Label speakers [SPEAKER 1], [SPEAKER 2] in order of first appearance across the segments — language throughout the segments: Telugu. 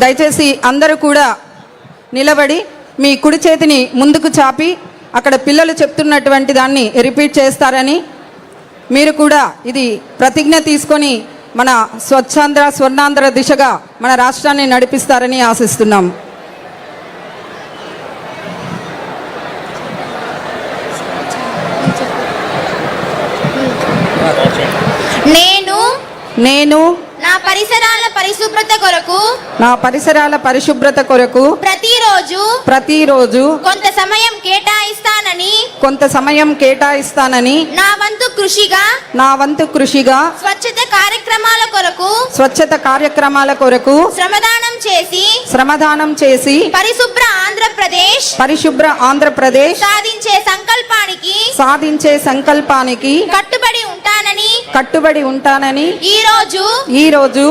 [SPEAKER 1] దయచేసి అందరూ కూడా నిలబడి మీ కుడి చేతిని ముందుకు చాపి అక్కడ పిల్లలు చెప్తున్నటువంటి దాన్ని రిపీట్ చేస్తారని, మీరు కూడా ఇది ప్రతిజ్ఞ తీసుకొని మన స్వచ్ఛాంధ్ర స్వర్ణాంధ్ర దిశగా మన రాష్ట్రాన్ని నడిపిస్తారని ఆశిస్తున్నాం. నేను
[SPEAKER 2] నా పరిసరాల
[SPEAKER 1] పరిశుభ్రత కొరకు ప్రతిరోజు కొంత సమయం కేటాయిస్తానని
[SPEAKER 2] నా వంతు కృషిగా స్వచ్ఛత
[SPEAKER 1] కార్యక్రమాల కొరకు శ్రమదానం చేసి పరిశుభ్ర ఆంధ్రప్రదేశ్ సాధించే సంకల్పానికి కట్టుబడి ఉంటానని ఈ రోజు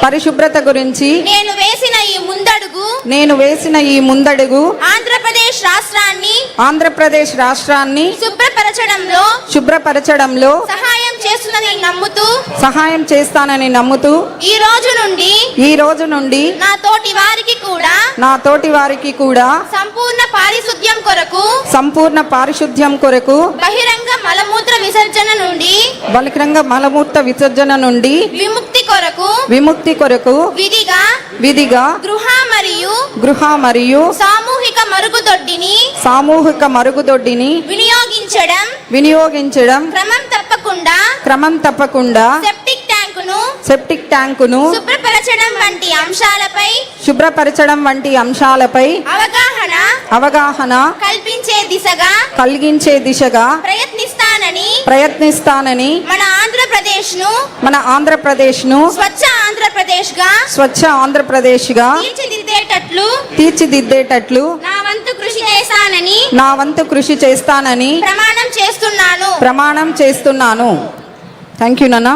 [SPEAKER 1] పరిశుభ్రత గురించి నేను వేసిన ఈ ముందడుగు ఆంధ్రప్రదేశ్ రాష్ట్రాన్ని శుభ్రపరచడంలో సహాయం చేస్తానని నమ్ముతూ ఈ రోజు నుండి నా తోటి వారికి కూడా సంపూర్ణ పారిశుద్ధ్యం కొరకు
[SPEAKER 2] బహిరంగ మలమూత్ర
[SPEAKER 1] విసర్జన నుండి విముక్తి కొరకు విధిగా గృహ మరియు సామూహిక మరుగుదొడ్డిని వినియోగించడం క్రమం తప్పకుండా సెప్టిక్ ట్యాంకును శుభ్రపరచడం వంటి అంశాలపై అవగాహన కలిగించే దిశగా ప్రయత్నిస్తానని మన ఆంధ్రప్రదేశ్ ను స్వచ్ఛ ఆంధ్రప్రదేశ్ గా తీర్చిదిద్దేటట్లు నా వంతు కృషి చేస్తానని ప్రమాణం చేస్తున్నాను. థ్యాంక్ యూ నాన్న.